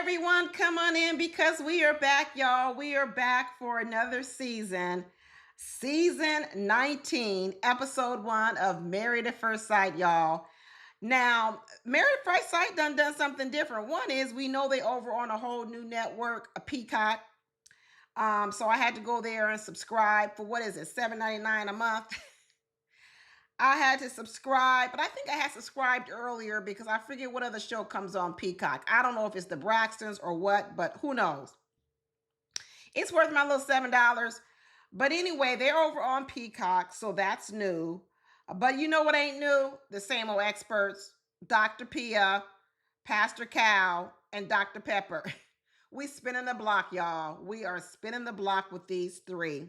everyone. Come on in because we are back, y'all. We are back for another season. Season 19, episode 1 of Married at First Sight, y'all. Now, Married at First Sight done something different. One is we know they over on a whole new network, a Peacock. So I had to go there and subscribe for what is it, $7.99 a month. I had to subscribe, but I think I had subscribed earlier because I forget what other show comes on Peacock. I don't know if it's the Braxtons or what, but who knows? It's worth my little $7. But anyway, they're over on Peacock, so that's new. But you know what ain't new? The same old experts, Dr. Pia, Pastor Cal, and Dr. Pepper. We spinning the block, y'all. We are spinning the block with these three.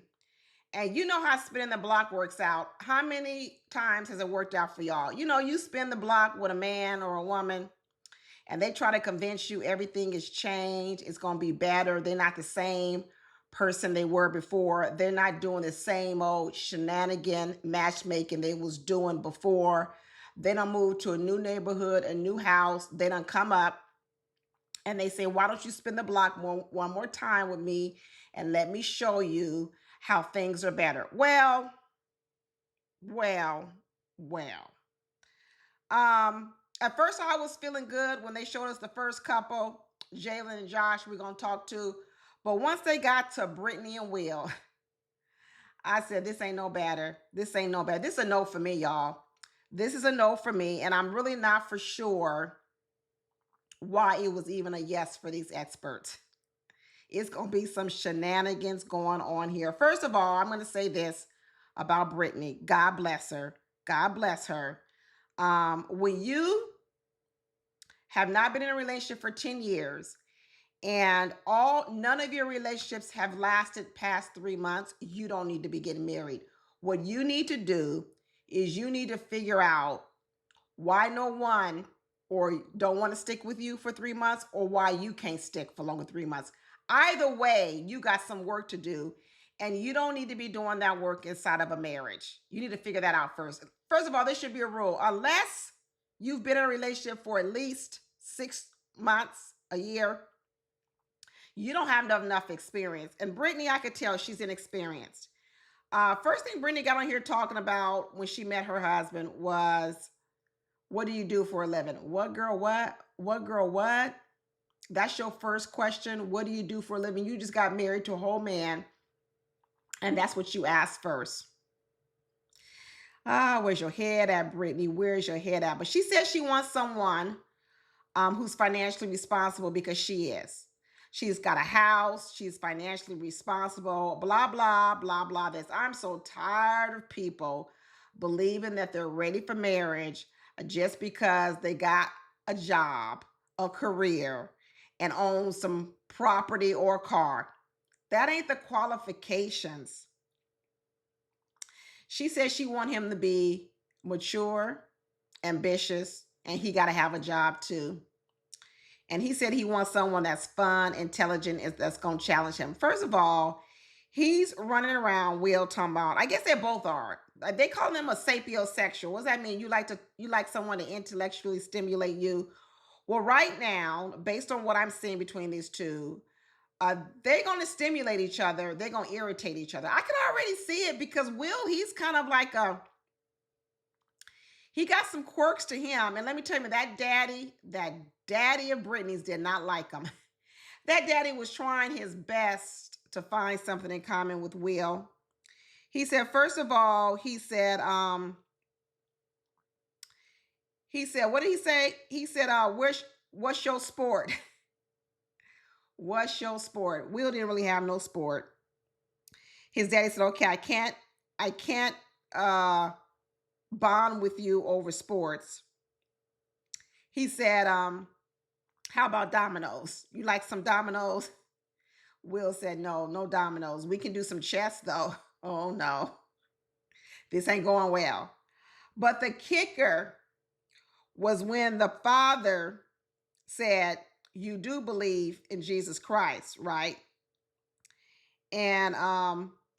And you know how spinning the block works out. How many times has it worked out for y'all? You know, you spin the block with a man or a woman, and they try to convince you everything is changed. It's going to be better. They're not the same person they were before. They're not doing the same old shenanigan matchmaking they was doing before. They done moved to a new neighborhood, a new house. They done come up and they say, why don't you spin the block one more time with me and let me show you how things are better. Well. At first I was feeling good when they showed us the first couple, Jaylen and Josh, we're going to talk to. But once they got to Britney and Will, I said, this ain't no better. This ain't no better. This is a no for me, y'all. This is a no for me. And I'm really not for sure why it was even a yes for these experts. It's going to be some shenanigans going on here. First of all, I'm going to say this about Britney. God bless her. God bless her. When you have not been in a relationship for 10 years and none of your relationships have lasted past 3 months, you don't need to be getting married. What you need to do is you need to figure out why no one or don't want to stick with you for 3 months or why you can't stick for longer than 3 months. Either way, you got some work to do, and you don't need to be doing that work inside of a marriage. You need to figure that out first. First of all, there should be a rule. Unless you've been in a relationship for at least 6 months, a year, you don't have enough experience. And Britney, I could tell she's inexperienced. First thing Britney got on here talking about when she met her husband was, what do you do for a living? What girl, what? What girl, what? That's your first question. What do you do for a living? You just got married to a whole man, and that's what you asked first. Where's your head at, Britney? Where's your head at? But she says she wants someone who's financially responsible because she is. She's got a house. She's financially responsible. Blah, blah, blah, blah. This. I'm so tired of people believing that they're ready for marriage just because they got a job, a career, and own some property or car. That ain't the qualifications. She says she want him to be mature, ambitious, and he got to have a job too. And he said he wants someone that's fun, intelligent, that's going to challenge him. First of all, he's running around Will talking about, I guess they both are. They call him a sapiosexual. What does that mean? You like someone to intellectually stimulate you. Well, right now, based on what I'm seeing between these two, they're going to stimulate each other. They're going to irritate each other. I can already see it because Will, he's kind of like he got some quirks to him. And let me tell you, that daddy of Britney's did not like him. That daddy was trying his best to find something in common with Will. He said, first of all, he said, what did he say? He said, what's your sport? What's your sport? Will didn't really have no sport. His daddy said, okay, I can't bond with you over sports. He said, how about dominoes? You like some dominoes? Will said, no dominoes. We can do some chess though. Oh no, this ain't going well. But the kicker was when the father said, you do believe in Jesus Christ, right? And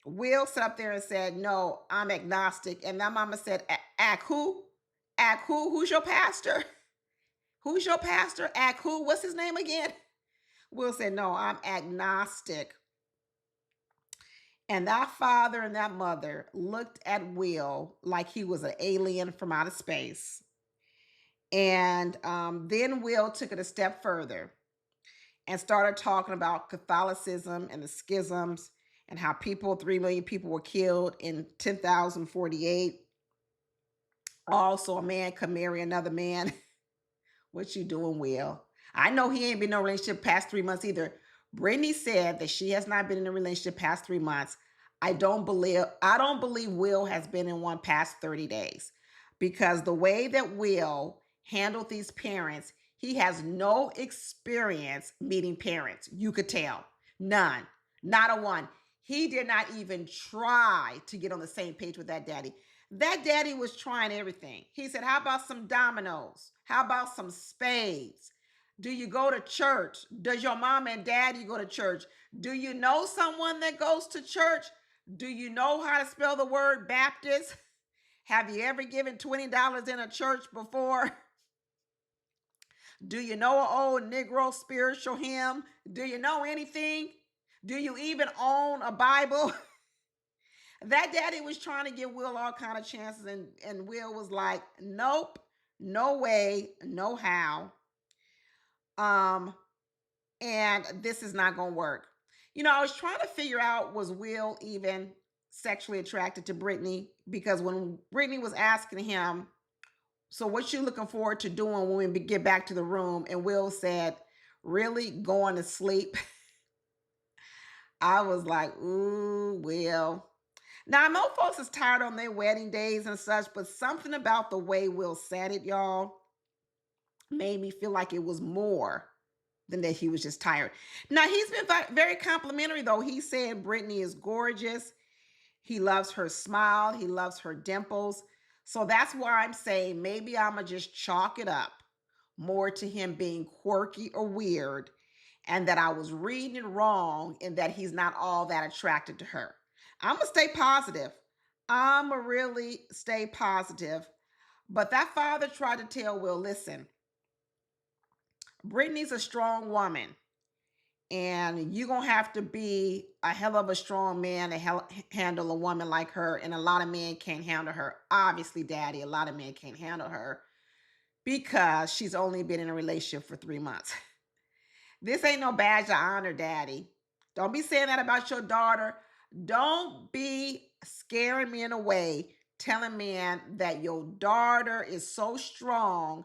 Will sat up there and said, no, I'm agnostic. And that mama said, act who? Act who? Who's your pastor? Who's your pastor? Act who? What's his name again? Will said, no, I'm agnostic. And that father and that mother looked at Will like he was an alien from outer space. And then Will took it a step further and started talking about Catholicism and the schisms and how 3 million people were killed in 10,048. Also, a man could marry another man. What you doing, Will? I know he ain't been in a relationship past 3 months either. Brittany said that she has not been in a relationship past 3 months. I don't believe Will has been in one past 30 days. Because the way that Will handled these parents, he has no experience meeting parents. You could tell. None. Not a one. He did not even try to get on the same page with that daddy. That daddy was trying everything. He said, how about some dominoes? How about some spades? Do you go to church? Does your mom and daddy go to church? Do you know someone that goes to church? Do you know how to spell the word Baptist? Have you ever given $20 in a church before? Do you know an old Negro spiritual hymn? Do you know anything? Do you even own a Bible? That daddy was trying to give Will all kind of chances, and Will was like, nope, no way, no how. Um, and this is not gonna work. I was trying to figure out, was Will even sexually attracted to Britney? Because when Britney was asking him, so what you looking forward to doing when we get back to the room? And Will said, really going to sleep. I was like, ooh, Will. Now, I know folks is tired on their wedding days and such, but something about the way Will said it, y'all, made me feel like it was more than that he was just tired. Now, he's been very complimentary, though. He said Britney is gorgeous. He loves her smile. He loves her dimples. So that's why I'm saying maybe I'm going to just chalk it up more to him being quirky or weird, and that I was reading it wrong and that he's not all that attracted to her. I'm going to stay positive. I'm going to really stay positive. But that father tried to tell Will, listen, Brittany's a strong woman, and you're going to have to be a hell of a strong man to handle a woman like her. And a lot of men can't handle her. Obviously, daddy, a lot of men can't handle her because she's only been in a relationship for 3 months. This ain't no badge of honor, daddy. Don't be saying that about your daughter. Don't be scaring me in a way, telling me that your daughter is so strong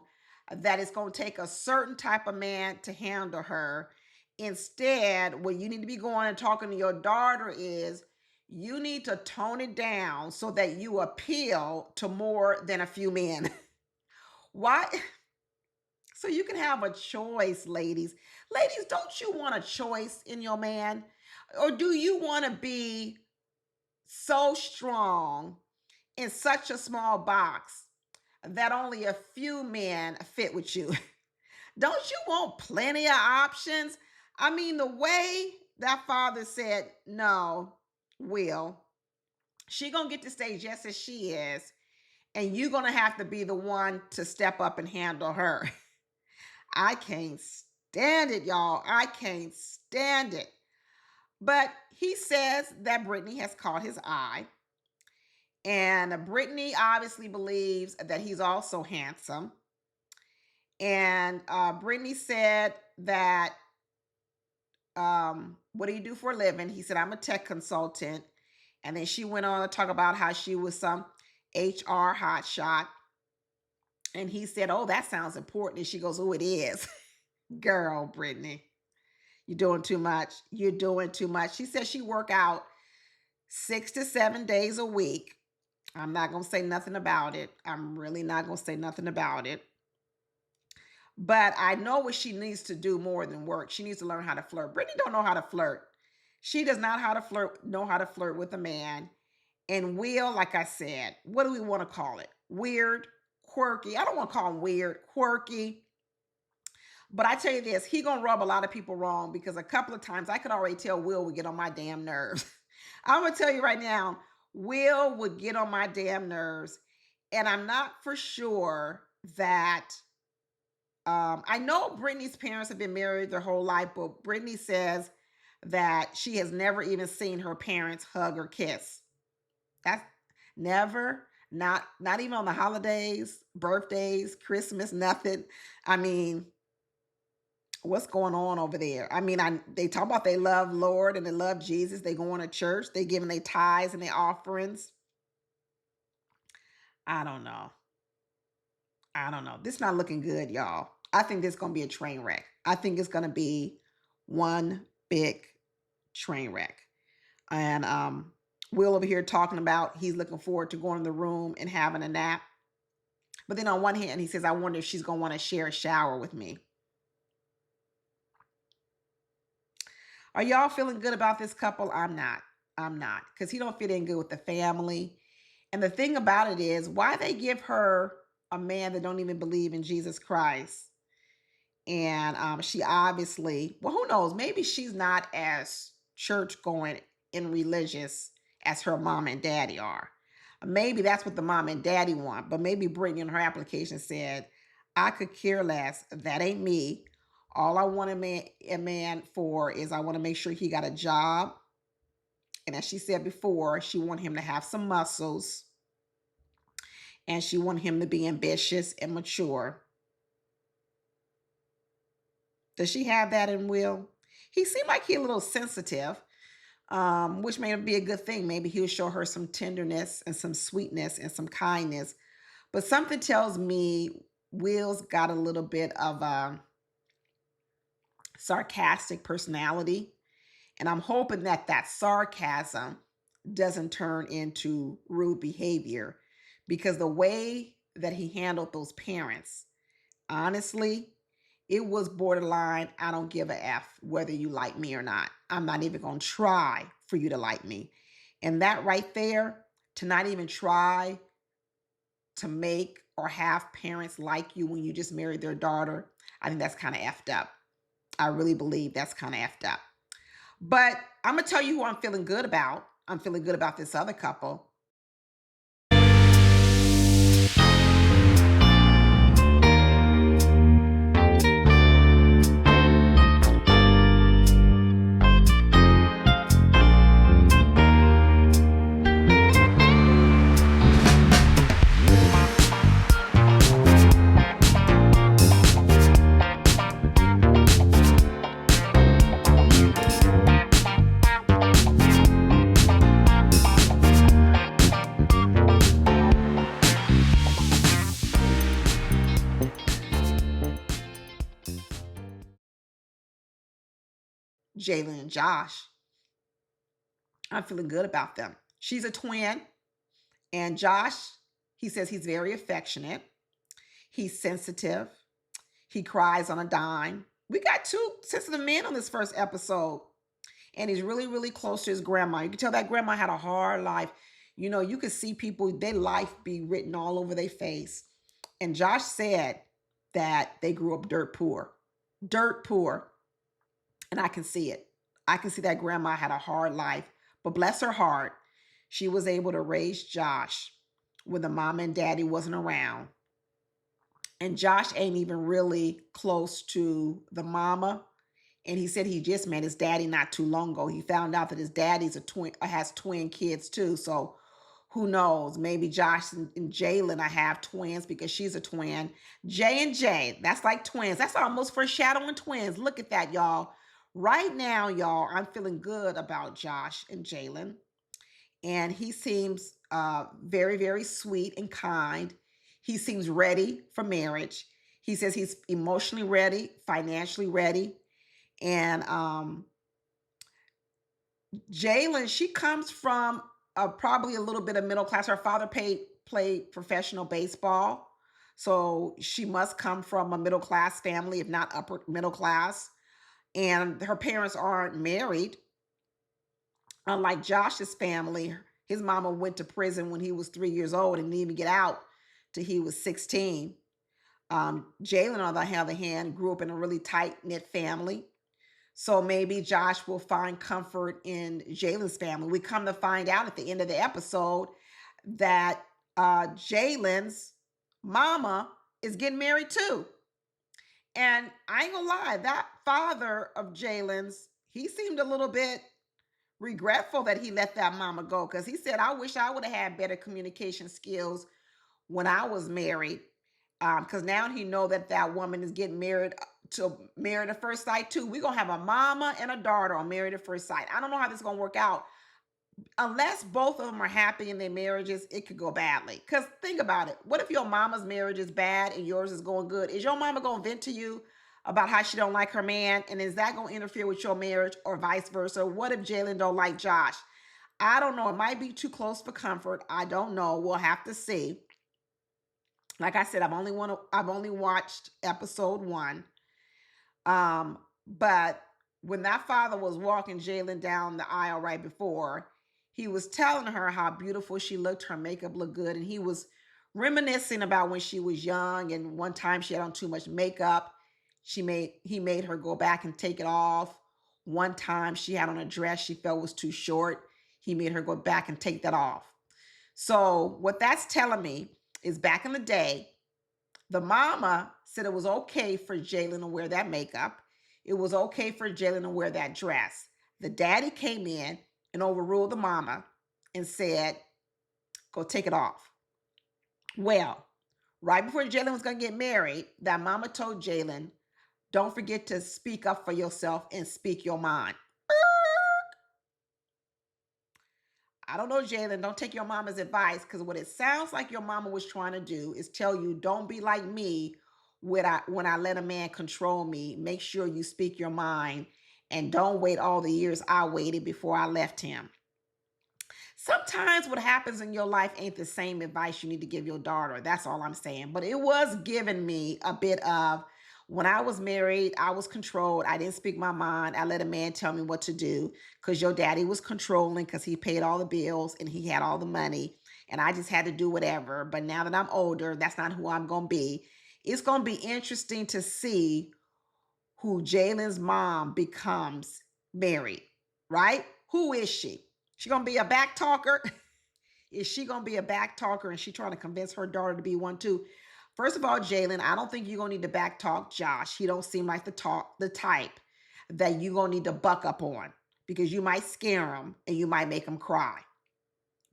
that it's going to take a certain type of man to handle her. Instead, what you need to be going and talking to your daughter is, you need to tone it down so that you appeal to more than a few men. Why? So you can have a choice, ladies. Ladies, don't you want a choice in your man? Or do you want to be so strong in such a small box that only a few men fit with you? Don't you want plenty of options? I mean, the way that father said, no, Will, she gonna get to stay just as she is, and you're gonna have to be the one to step up and handle her. I can't stand it, y'all. I can't stand it. But he says that Britney has caught his eye. And Britney obviously believes that he's also handsome. And Britney said that, what do you do for a living? He said, I'm a tech consultant. And then she went on to talk about how she was some HR hotshot. And he said, oh, that sounds important. And she goes, oh, it is. Girl, Britney, you're doing too much. You're doing too much. She said she work out 6 to 7 days a week. I'm not going to say nothing about it. I'm really not going to say nothing about it. But I know what she needs to do more than work. She needs to learn how to flirt. Britney don't know how to flirt. She does not know how to flirt with a man. And Will, like I said, what do we want to call it? Weird, quirky. I don't want to call him weird, quirky. But I tell you this, he gonna rub a lot of people wrong, because a couple of times I could already tell Will would get on my damn nerves. I'm gonna tell you right now, Will would get on my damn nerves. And I'm not for sure that I know Britney's parents have been married their whole life, but Britney says that she has never even seen her parents hug or kiss. That's never, not even on the holidays, birthdays, Christmas, nothing. I mean, what's going on over there? I mean, they talk about they love Lord and they love Jesus. They going to church. They giving their tithes and their offerings. I don't know. I don't know. This not looking good, y'all. I think this is gonna be a train wreck. I think it's gonna be one big train wreck. And Will over here talking about he's looking forward to going in the room and having a nap. But then on one hand, he says, I wonder if she's gonna want to share a shower with me. Are y'all feeling good about this couple? I'm not. I'm not. Because he don't fit in good with the family. And the thing about it is, why they give her a man that don't even believe in Jesus Christ? And she obviously, well, who knows? Maybe she's not as church going and religious as her mom and daddy are. Maybe that's what the mom and daddy want. But maybe Brittany in her application said, I could care less. That ain't me. All I want a man for is I want to make sure he got a job. And as she said before, she want him to have some muscles. And she want him to be ambitious and mature. Does she have that in Will? He seemed like he's a little sensitive, which may be a good thing. Maybe he'll show her some tenderness and some sweetness and some kindness. But something tells me Will's got a little bit of a sarcastic personality. And I'm hoping that that sarcasm doesn't turn into rude behavior, because the way that he handled those parents, honestly, it was borderline. I don't give a F whether you like me or not. I'm not even going to try for you to like me. And that right there, to not even try to make or have parents like you when you just married their daughter, I think that's kind of effed up. I really believe that's kind of effed up. But I'm going to tell you who I'm feeling good about. I'm feeling good about this other couple. Jaylen and Josh. I'm feeling good about them. She's a twin, and Josh, he says he's very affectionate. He's sensitive. He cries on a dime. We got two sensitive men on this first episode, and he's really, really close to his grandma. You can tell that grandma had a hard life. You know, you could see people, their life be written all over their face. And Josh said that they grew up dirt poor. Dirt poor. And I can see it. I can see that grandma had a hard life, but bless her heart, she was able to raise Josh when the mom and daddy wasn't around. And Josh ain't even really close to the mama. And he said he just met his daddy not too long ago. He found out that his daddy's a twin, has twin kids too. So who knows? Maybe Josh and Jaylen I have twins because she's a twin. J and J, that's like twins. That's almost foreshadowing twins. Look at that, y'all. Right now, y'all, I'm feeling good about Josh and Jaylen. And he seems very, very sweet and kind. He seems ready for marriage. He says he's emotionally ready, financially ready. And Jaylen, she comes from probably a little bit of middle class. Her father played professional baseball. So she must come from a middle class family, if not upper middle class. And her parents aren't married. Unlike Josh's family, his mama went to prison when he was 3 years old and didn't even get out till he was 16. Jaylen, on the other hand, grew up in a really tight knit family. So maybe Josh will find comfort in Jaylen's family. We come to find out at the end of the episode that Jaylen's mama is getting married too. And I ain't gonna lie, that father of Jaylen's, he seemed a little bit regretful that he let that mama go because he said, I wish I would have had better communication skills when I was married. Because now he know that that woman is getting married to Married at First Sight too. We're gonna have a mama and a daughter on Married at First Sight. I don't know how this is gonna work out. Unless both of them are happy in their marriages, it could go badly. Because think about it. What if your mama's marriage is bad and yours is going good? Is your mama going to vent to you about how she don't like her man? And is that going to interfere with your marriage or vice versa? What if Jaylen don't like Josh? I don't know. It might be too close for comfort. I don't know. We'll have to see. Like I said, I've only watched episode 1. But when that father was walking Jaylen down the aisle right before, he was telling her how beautiful she looked, her makeup looked good, and he was reminiscing about when she was young and one time she had on too much makeup. He made her go back and take it off. One time she had on a dress she felt was too short. He made her go back and take that off. So what that's telling me is back in the day, the mama said it was okay for Jaylen to wear that makeup. It was okay for Jaylen to wear that dress. The daddy came in and overruled the mama and said, go take it off. Well, right before Jaylen was going to get married, that mama told Jaylen, don't forget to speak up for yourself and speak your mind. I don't know, Jaylen, don't take your mama's advice, because what it sounds like your mama was trying to do is tell you, don't be like me when I let a man control me. Make sure you speak your mind and don't wait all the years I waited before I left him. Sometimes what happens in your life ain't the same advice you need to give your daughter. That's all I'm saying. But it was giving me a bit of, when I was married, I was controlled. I didn't speak my mind. I let a man tell me what to do because your daddy was controlling because he paid all the bills and he had all the money. And I just had to do whatever. But now that I'm older, that's not who I'm going to be. It's going to be interesting to see who Jaylen's mom becomes married, right? Who is she? She going to be a back talker? Is she going to be a back talker and she trying to convince her daughter to be one too? First of all, Jaylen, I don't think you're going to need to back talk Josh. He don't seem like the type that you're going to need to buck up on, because you might scare him and you might make him cry.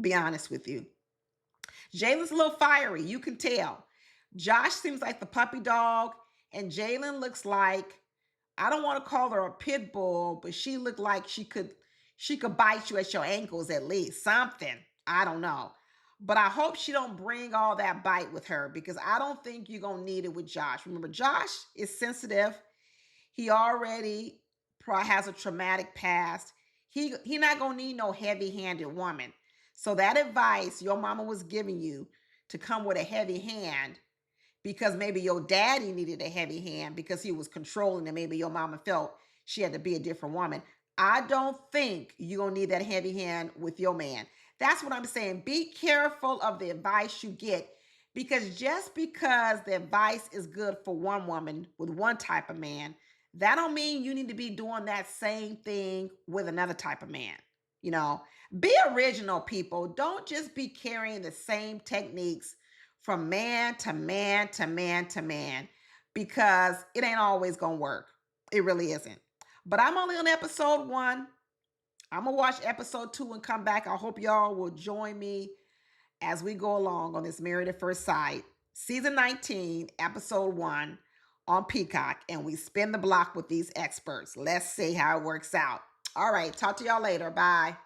Be honest with you. Jaylen's a little fiery. You can tell. Josh seems like the puppy dog, and Jaylen looks like, I don't want to call her a pit bull, but she looked like she could bite you at your ankles at least. Something. I don't know. But I hope she don't bring all that bite with her, because I don't think you're going to need it with Josh. Remember, Josh is sensitive. He already has a traumatic past. He not going to need no heavy-handed woman. So that advice your mama was giving you to come with a heavy hand, because maybe your daddy needed a heavy hand because he was controlling and maybe your mama felt she had to be a different woman. I don't think you're going to need that heavy hand with your man. That's what I'm saying. Be careful of the advice you get, because just because the advice is good for one woman with one type of man, that don't mean you need to be doing that same thing with another type of man. You know, be original, people. Don't just be carrying the same techniques from man to man to man to man, because it ain't always going to work. It really isn't. But I'm only on episode 1. I'm going to watch episode 2 and come back. I hope y'all will join me as we go along on this Married at First Sight, season 19, episode 1 on Peacock, and we spin the block with these experts. Let's see how it works out. All right, talk to y'all later. Bye.